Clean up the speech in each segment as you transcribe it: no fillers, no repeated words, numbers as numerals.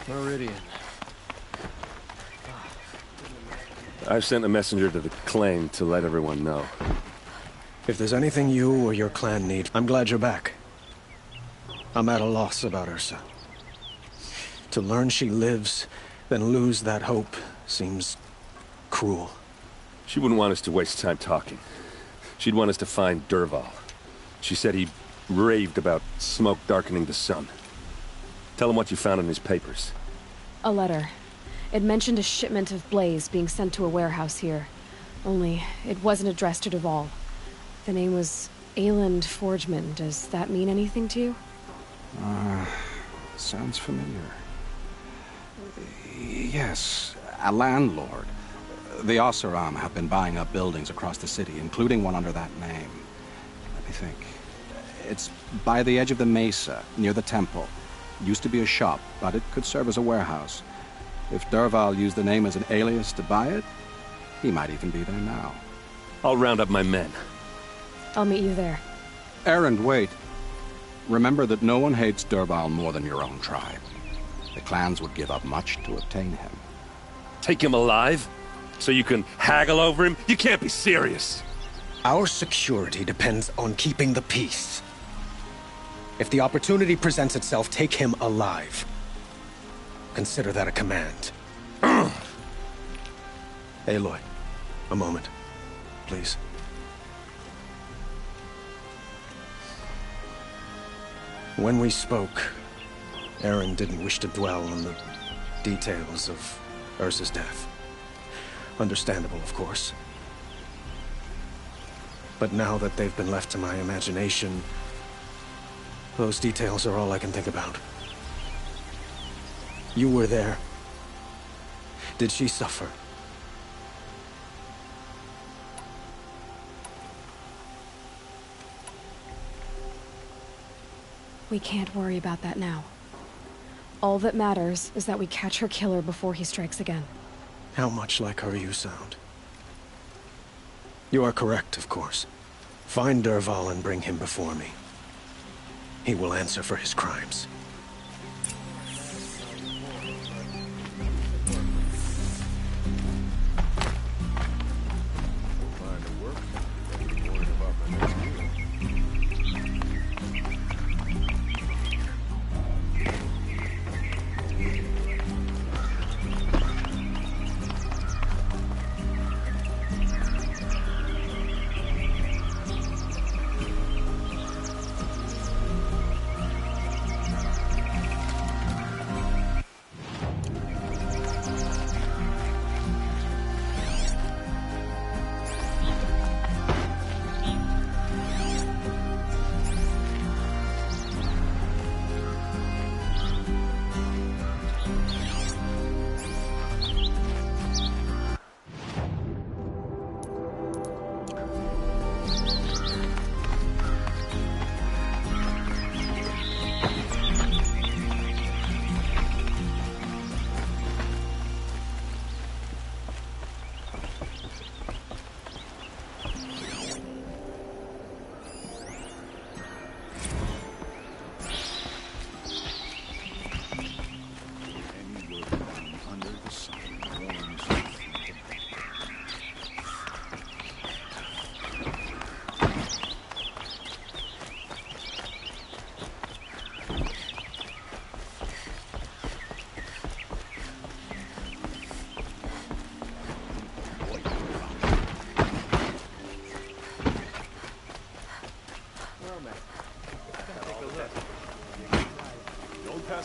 Meridian. I've sent a messenger to the claim to let everyone know. If there's anything you or your clan need, I'm glad you're back. I'm at a loss about Ursa. To learn she lives, then lose that hope, seems cruel. She wouldn't want us to waste time talking. She'd want us to find Dervahl. She said he raved about smoke darkening the sun. Tell him what you found in his papers. A letter. It mentioned a shipment of blaze being sent to a warehouse here. Only, it wasn't addressed to Dervahl. The name was Ayland Forgeman. Does that mean anything to you? Sounds familiar. Yes, a landlord. The Oseram have been buying up buildings across the city, including one under that name. Let me think. It's by the edge of the mesa, near the temple. Used to be a shop, but it could serve as a warehouse. If Dervahl used the name as an alias to buy it, he might even be there now. I'll round up my men. I'll meet you there. Erend, wait. Remember that no one hates Dervahl more than your own tribe. The clans would give up much to obtain him. Take him alive? So you can haggle over him? You can't be serious. Our security depends on keeping the peace. If the opportunity presents itself, take him alive. Consider that a command. Aloy, a moment, please. When we spoke, Erend didn't wish to dwell on the details of Ursa's death. Understandable, of course. But now that they've been left to my imagination, those details are all I can think about. You were there. Did she suffer? We can't worry about that now. All that matters is that we catch her killer before he strikes again. How much like her you sound. You are correct, of course. Find Dervahl and bring him before me. He will answer for his crimes.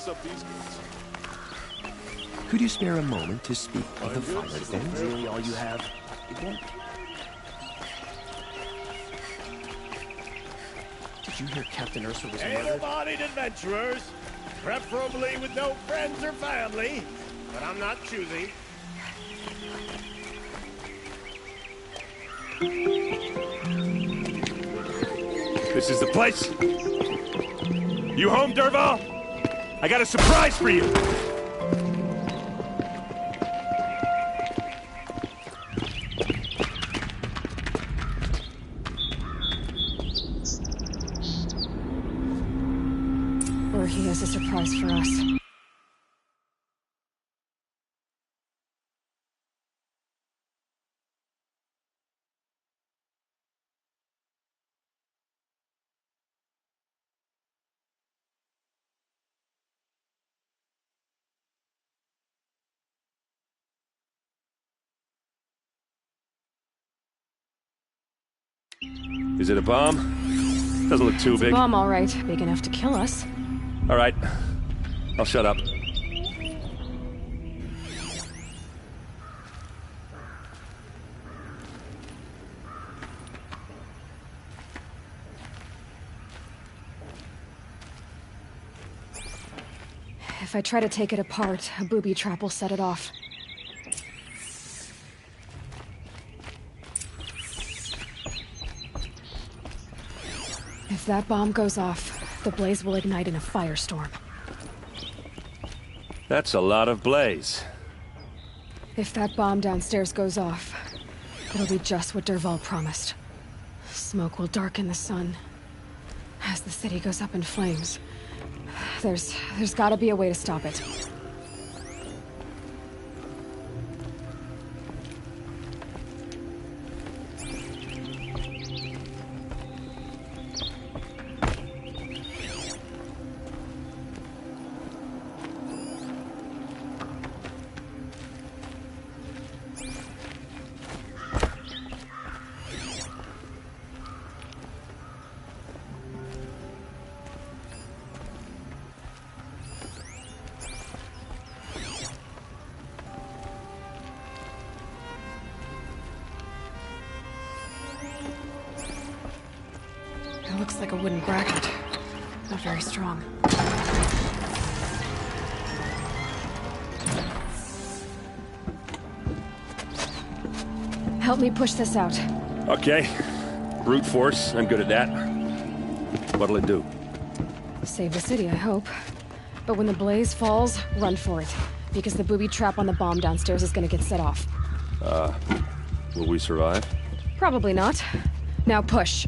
Up these goods. Could you spare a moment to speak of the fire then? Really all you have? It won't. Did you hear Captain Ursa was murdered? Able-bodied adventurers, preferably with no friends or family, but I'm not choosy. This is the place? You home, Dervahl? I got a surprise for you! Or he has a surprise for us. Is it a bomb? Doesn't look too big. Bomb, all right. Big enough to kill us. All right. I'll shut up. If I try to take it apart, a booby trap will set it off. If that bomb goes off, the blaze will ignite in a firestorm. That's a lot of blaze. If that bomb downstairs goes off, it'll be just what Dervahl promised. Smoke will darken the sun. As the city goes up in flames, there's gotta be a way to stop it. It looks like a wooden bracket. Not very strong. Help me push this out. Okay. Brute force, I'm good at that. What'll it do? Save the city, I hope. But when the blaze falls, run for it. Because the booby trap on the bomb downstairs is gonna get set off. Will we survive? Probably not. Now push.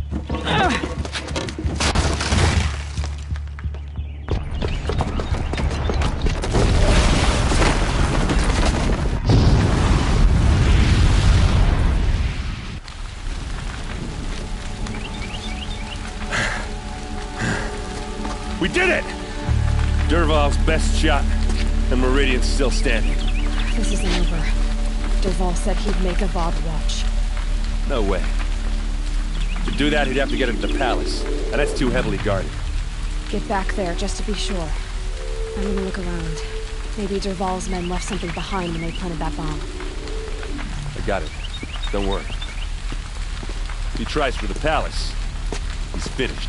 We did it! Dervahl's best shot, and Meridian's still standing. This isn't over. Dervahl said he'd make Avad watch. No way. To do that, he'd have to get into the palace, and that's too heavily guarded. Get back there, just to be sure. I'm gonna look around. Maybe Dervahl's men left something behind when they planted that bomb. I got it. Don't worry. If he tries for the palace, he's finished.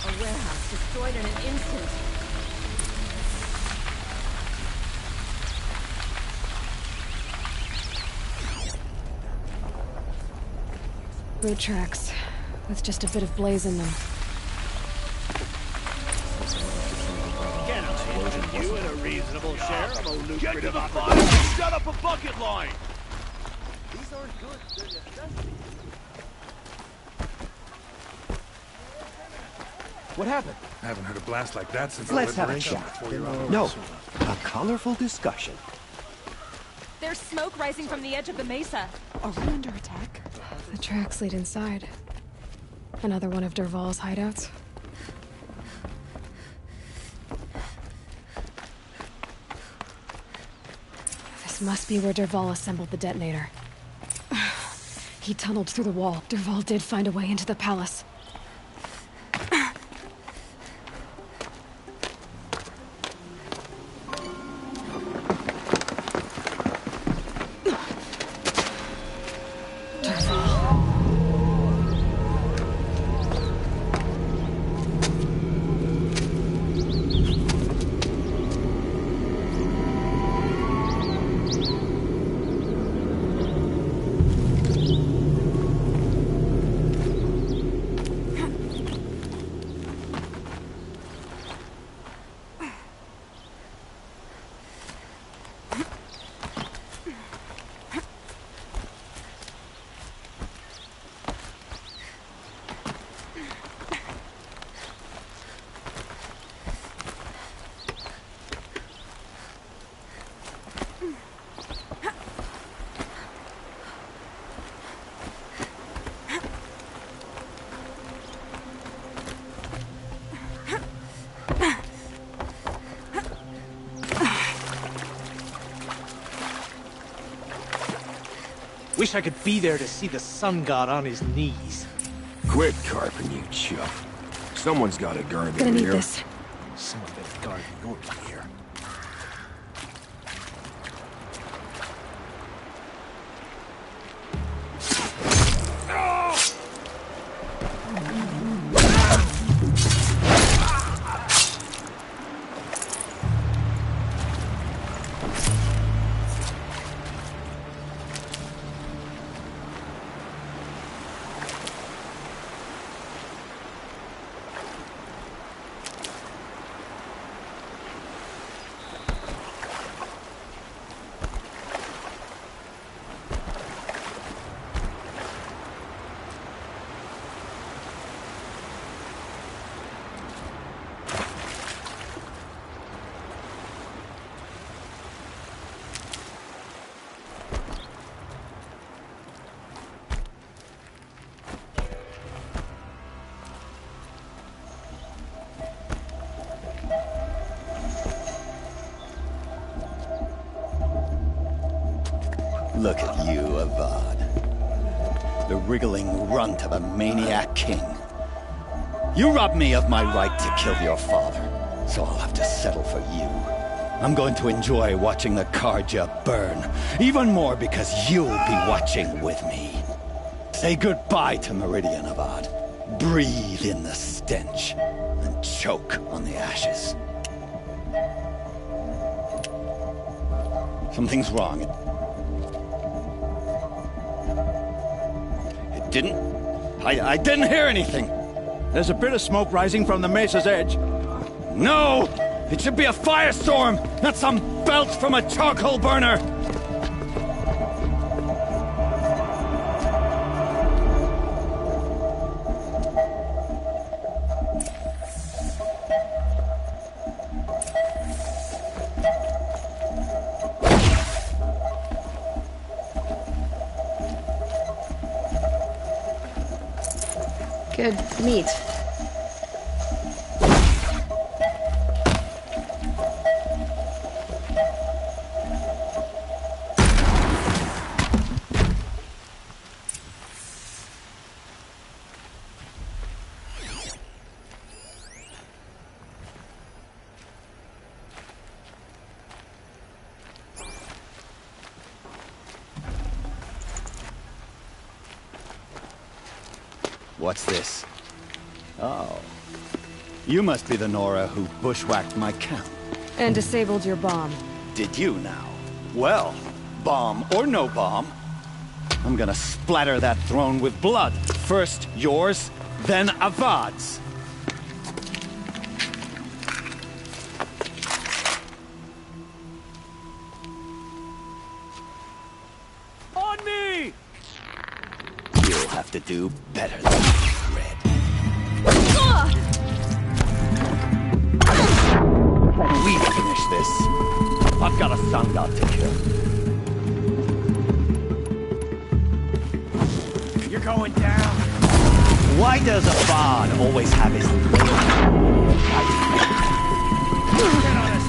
A warehouse destroyed in an instant. Boot tracks, with just a bit of blaze in them. Can I interest you in a reasonable share of a lucrative Get to the opportunity? fire! Set up a bucket line! These aren't good. They're necessities. What happened? I haven't heard a blast like that since Let's the have a liberation chat. before you're on. No, a colorful discussion. There's smoke rising from the edge of the mesa. Are we under attack? The tracks lead inside. Another one of Dervahl's hideouts. This must be where Dervahl assembled the detonator. He tunneled through the wall. Dervahl did find a way into the palace. Wish I could be there to see the sun god on his knees. Quit carping, you chump. Someone's got a garden Gonna need here. this. Someone better guard your ear. Look at you, Avad. The wriggling runt of a maniac king. You robbed me of my right to kill your father, so I'll have to settle for you. I'm going to enjoy watching the Carja burn, even more because you'll be watching with me. Say goodbye to Meridian, Avad. Breathe in the stench, and choke on the ashes. Something's wrong. It didn't... I didn't hear anything. There's a bit of smoke rising from the mesa's edge. No! It should be a firestorm, not some belch from a charcoal burner! Good meat. What's this? Oh. You must be the Nora who bushwhacked my camp. And disabled your bomb. Did you now? Well, bomb or no bomb, I'm gonna splatter that throne with blood. First yours, then Avad's. On me! You'll have to do better than that, Red. We finish this. I've got a sun god to kill. You're going down. Why does Avad always have his... Get on us.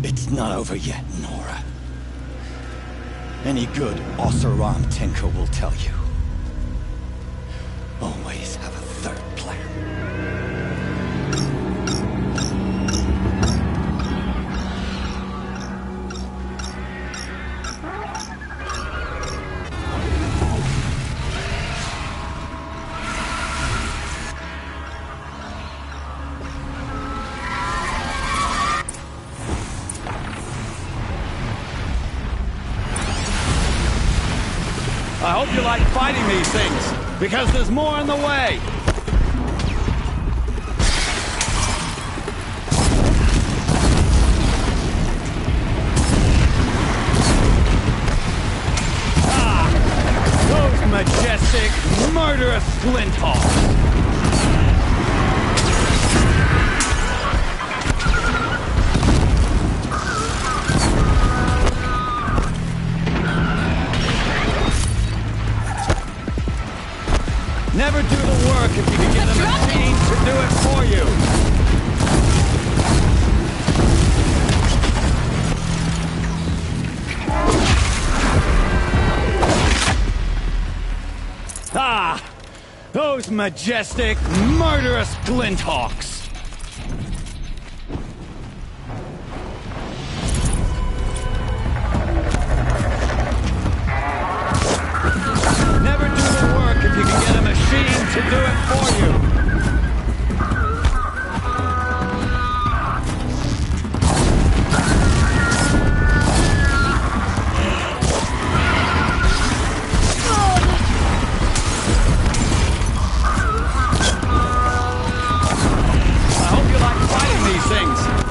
It's not over yet, Nora. Any good Oseram tinker will tell you. Always have a third plan. I hope you like fighting these things, because there's more on the way. Ah! Those majestic, murderous Flinthawks! work if you could get a machine to do it for you. Ah! Those majestic, murderous Glinthawks! Never do the work if you can get a machine to do it for you.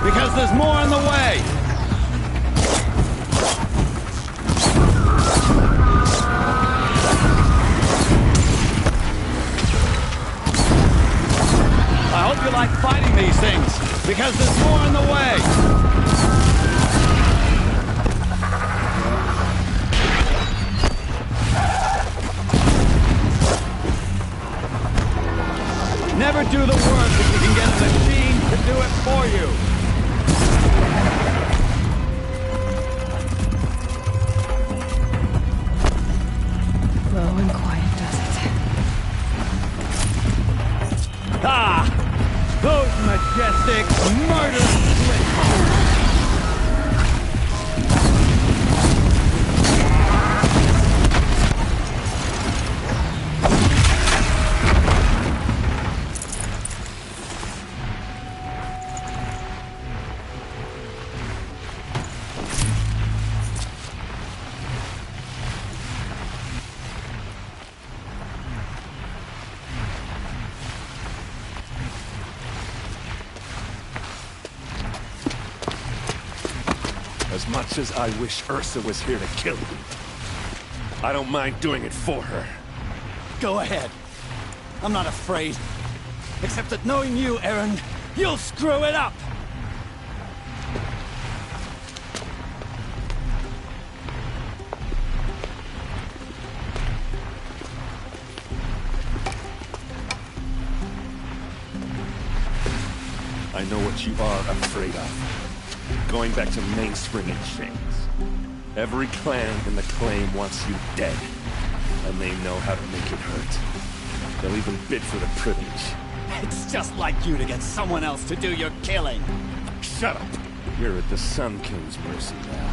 Because there's more in the way! I hope you like fighting these things, because there's more in the way! Never do the work if you can get a machine to do it for you! Low and quiet does it. Ah! Those majestic, murderous Glinthawks! As much as I wish Ursa was here to kill you, I don't mind doing it for her. Go ahead. I'm not afraid. Except that knowing you, Aaron, you'll screw it up! I know what you are afraid of. Going back to Mainspring in chains. Every clan in the claim wants you dead. And they know how to make it hurt. They'll even bid for the privilege. It's just like you to get someone else to do your killing. Shut up! You're at the Sun King's mercy now.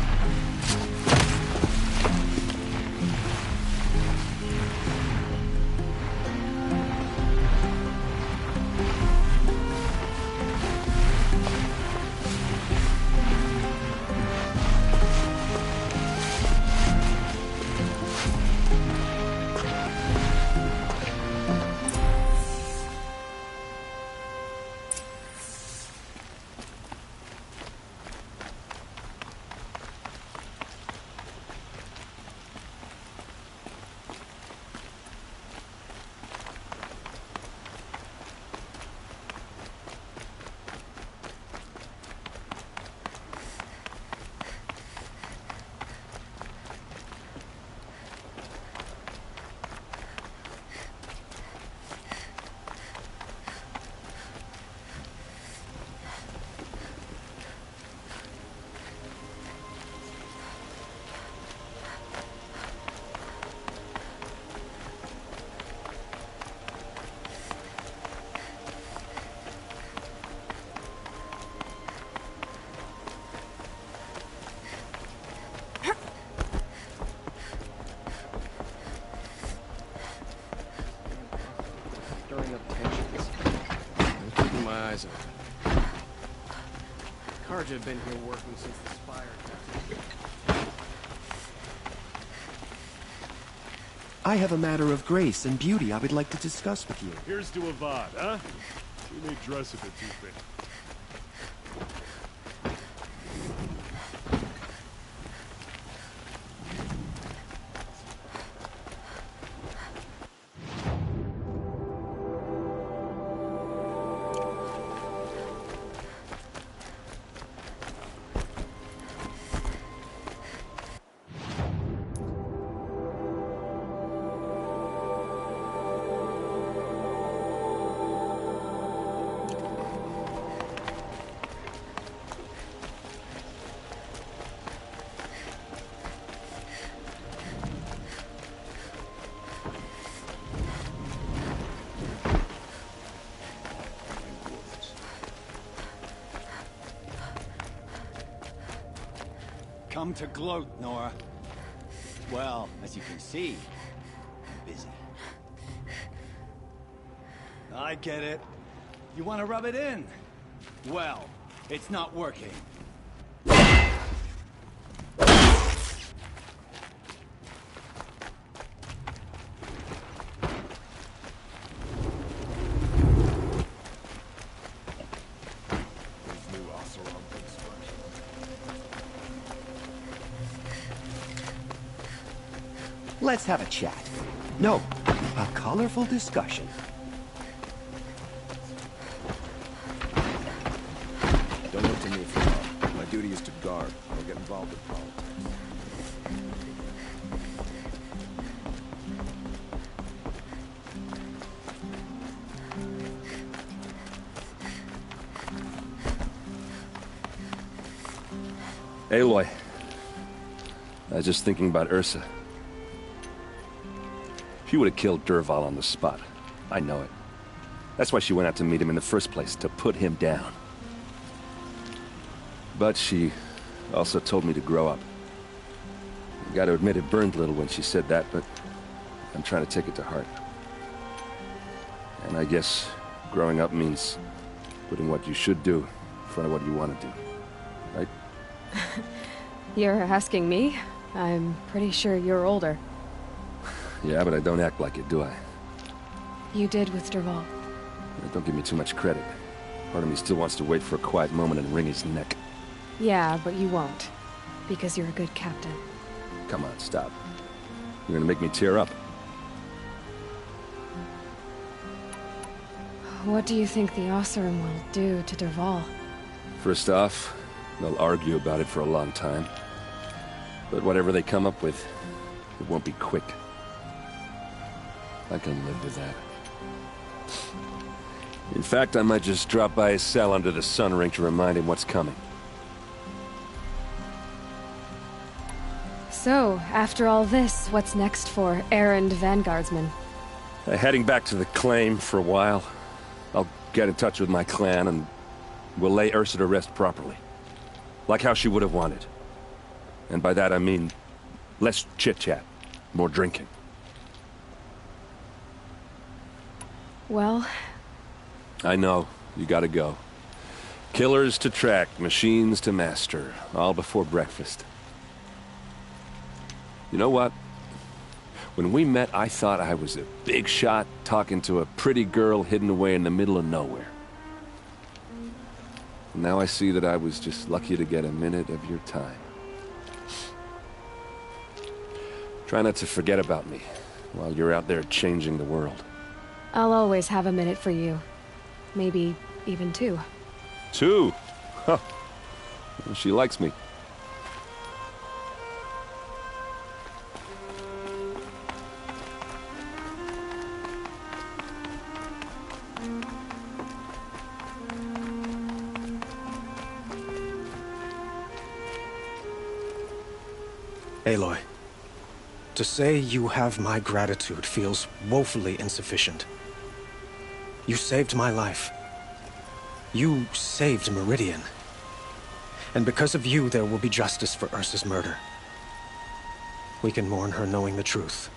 Stirring up tensions. I'm keeping my eyes open. Karja have been here working since the Spire attack. I have a matter of grace and beauty I would like to discuss with you. Here's to Avad, huh? She may dress a bit too thin. come to gloat, Nora. Well, as you can see, I'm busy. I get it. You want to rub it in? Well, it's not working. Let's have a chat. No, a colorful discussion. Don't look to me for help. My duty is to guard. I don't get involved in politics. Aloy. I was just thinking about Ursa. She would have killed Dervahl on the spot. I know it. That's why she went out to meet him in the first place, to put him down. But she also told me to grow up. I gotta admit it burned a little when she said that, but I'm trying to take it to heart. And I guess growing up means putting what you should do in front of what you want to do. Right? You're asking me? I'm pretty sure you're older. Yeah, but I don't act like it, do I? You did with Dervahl. Don't give me too much credit. Part of me still wants to wait for a quiet moment and wring his neck. Yeah, but you won't. Because you're a good captain. Come on, stop. You're gonna make me tear up. What do you think the Oseram will do to Dervahl? First off, they'll argue about it for a long time. But whatever they come up with, it won't be quick. I can live with that. In fact, I might just drop by his cell under the sun ring to remind him what's coming. So, after all this, what's next for Erend Vanguardsman? Heading back to the claim for a while. I'll get in touch with my clan and we'll lay Ursa to rest properly. Like how she would have wanted. And by that I mean less chit-chat, more drinking. Well... I know. You gotta go. Killers to track, machines to master. All before breakfast. You know what? When we met, I thought I was a big shot talking to a pretty girl hidden away in the middle of nowhere. And now I see that I was just lucky to get a minute of your time. Try not to forget about me while you're out there changing the world. I'll always have a minute for you. Maybe even two. Two? Huh. She likes me. Aloy, to say you have my gratitude feels woefully insufficient. You saved my life. You saved Meridian. And because of you, there will be justice for Ursa's murder. We can mourn her knowing the truth,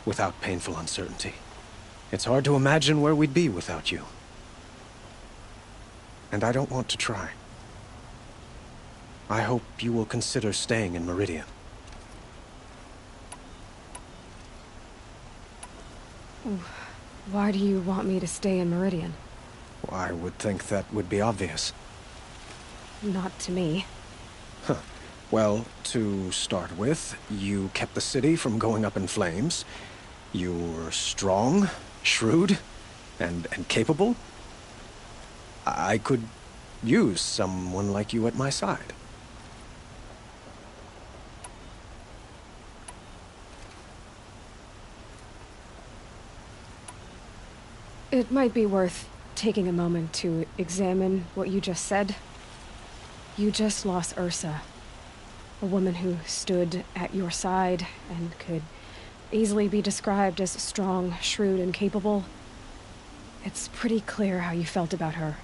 without painful uncertainty. It's hard to imagine where we'd be without you. And I don't want to try. I hope you will consider staying in Meridian. Why do you want me to stay in Meridian? Well, I would think that would be obvious. Not to me. Huh. Well, to start with, you kept the city from going up in flames. You were strong, shrewd, and capable. I could use someone like you at my side. It might be worth taking a moment to examine what you just said. You just lost Ursa, a woman who stood at your side and could easily be described as strong, shrewd, and capable. It's pretty clear how you felt about her.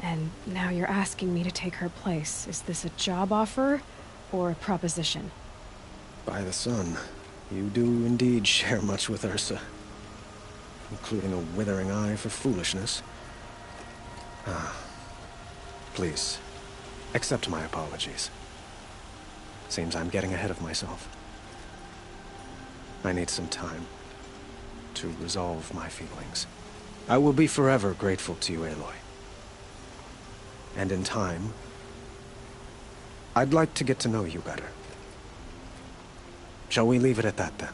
And now you're asking me to take her place. Is this a job offer? or a proposition? By the sun, you do indeed share much with Ursa. Including a withering eye for foolishness. Please, accept my apologies. Seems I'm getting ahead of myself. I need some time to resolve my feelings. I will be forever grateful to you, Aloy. And in time, I'd like to get to know you better. Shall we leave it at that, then?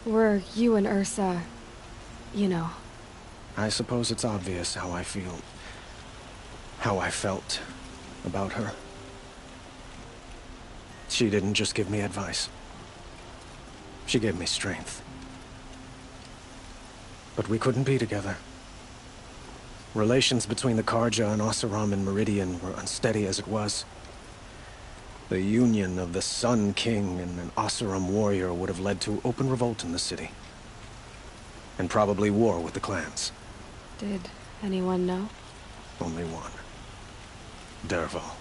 Were you and Ursa, you know... I suppose it's obvious how I feel. How I felt about her. She didn't just give me advice. She gave me strength. But we couldn't be together. Relations between the Carja and Oseram and Meridian were unsteady as it was. The union of the Sun King and an Oseram warrior would have led to open revolt in the city. And probably war with the clans. Did anyone know? Only one. Dervahl.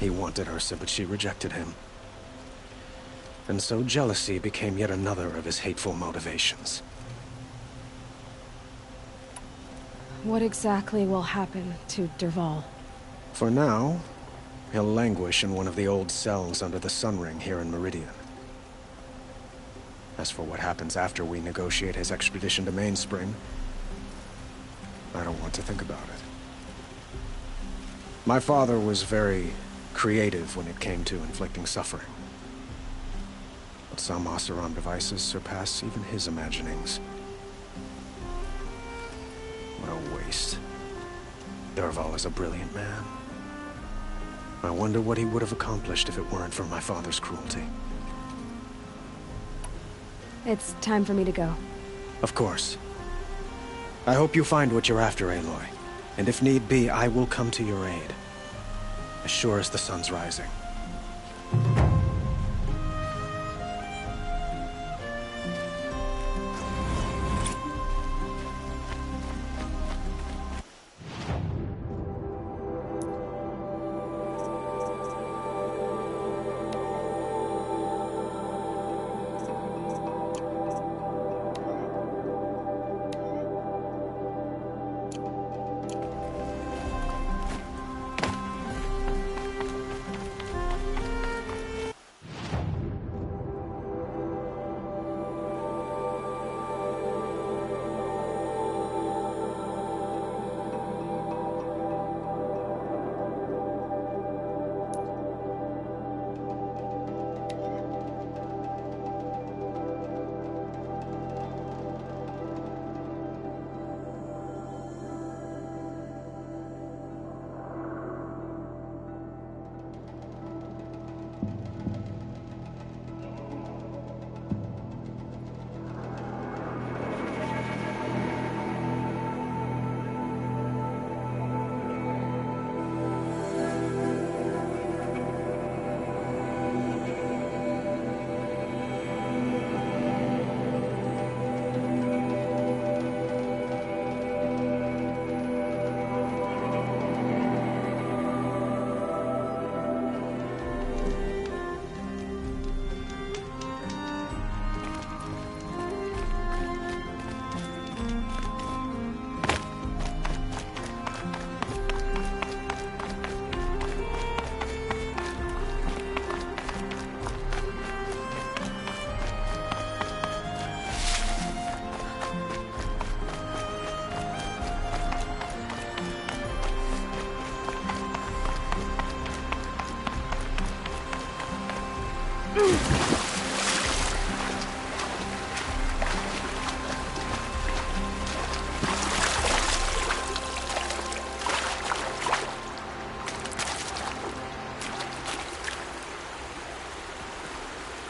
He wanted Ursa, but she rejected him. And so jealousy became yet another of his hateful motivations. What exactly will happen to Dervahl? For now, he'll languish in one of the old cells under the Sun Ring here in Meridian. As for what happens after we negotiate his expedition to Mainspring, I don't want to think about it. My father was very creative when it came to inflicting suffering. But some Oseram devices surpass even his imaginings. What a waste. Dervahl is a brilliant man. I wonder what he would have accomplished if it weren't for my father's cruelty. It's time for me to go. Of course. I hope you find what you're after, Aloy. And if need be, I will come to your aid. As sure as the sun's rising.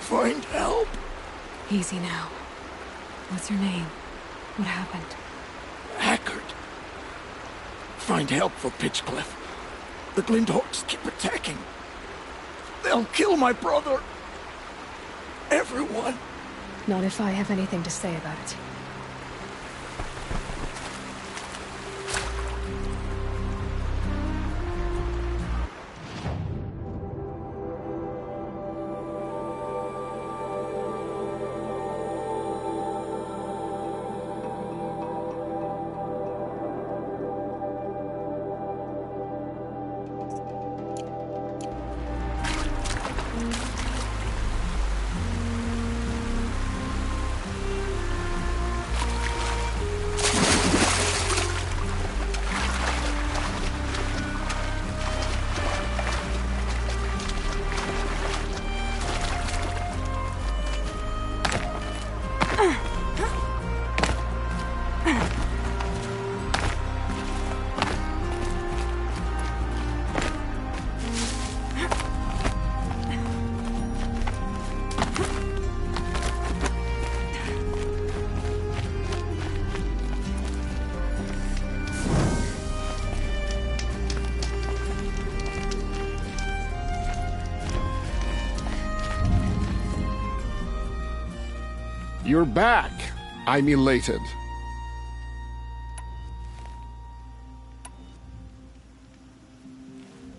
Find help? Easy now. What's your name? What happened? Hackard. Find help for Pitchcliff. The Glinthawks keep attacking. They'll kill my brother. Everyone. Not if I have anything to say about it. You're back. I'm elated.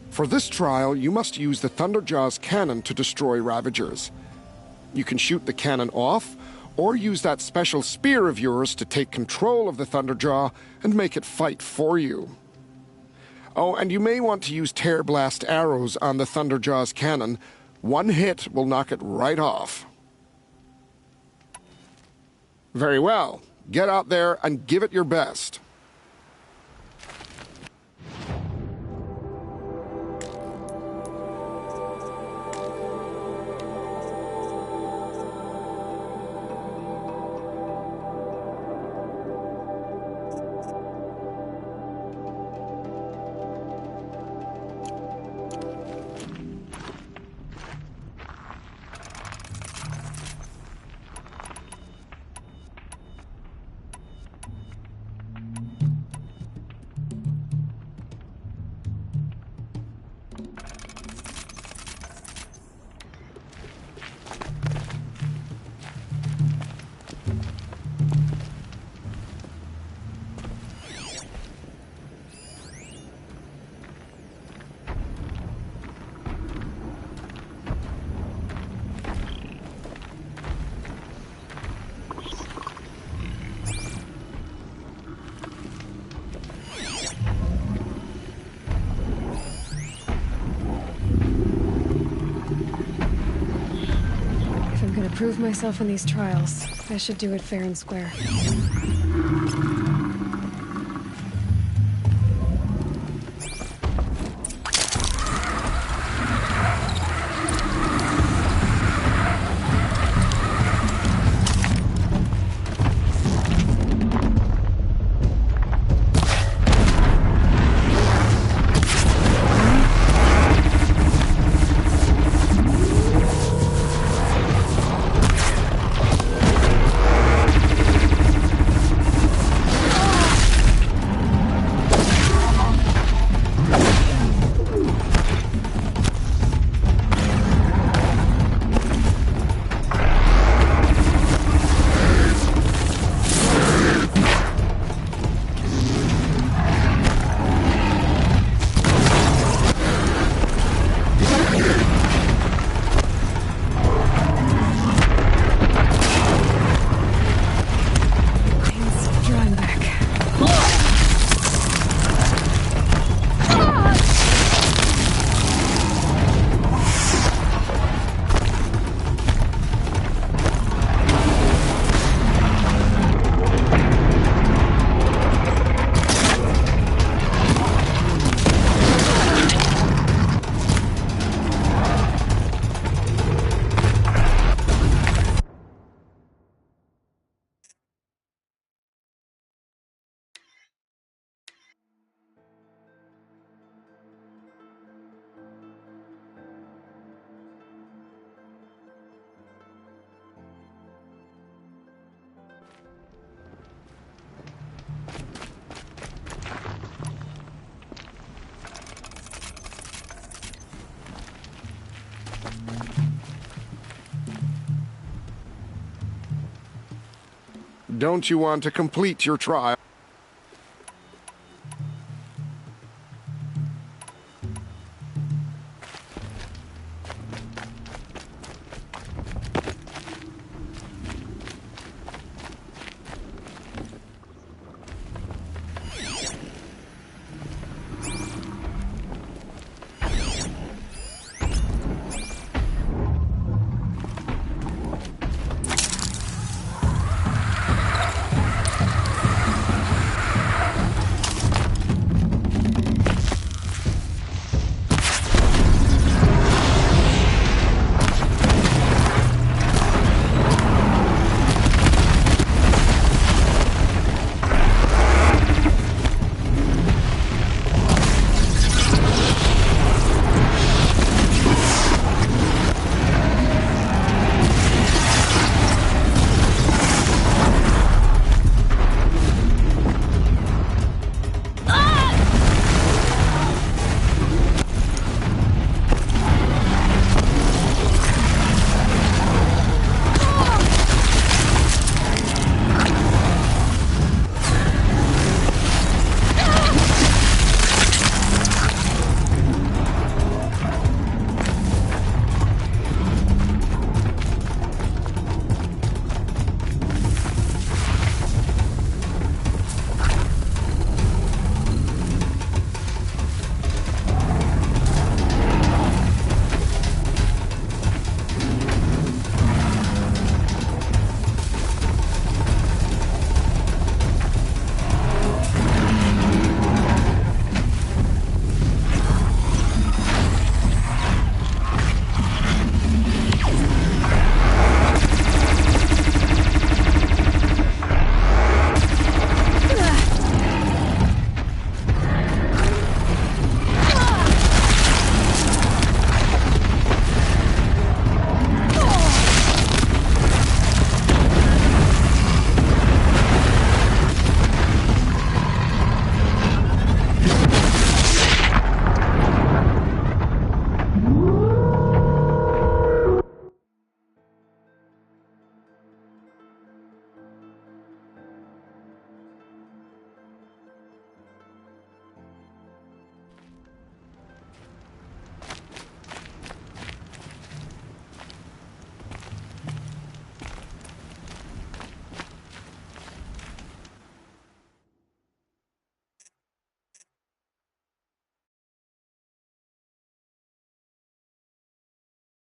For this trial, you must use the Thunderjaw's cannon to destroy Ravagers. You can shoot the cannon off, or use that special spear of yours to take control of the Thunderjaw and make it fight for you. Oh, and you may want to use Tear Blast arrows on the Thunderjaw's cannon. One hit will knock it right off. Very well. Get out there and give it your best. Prove myself in these trials. I should do it fair and square. Don't you want to complete your trial?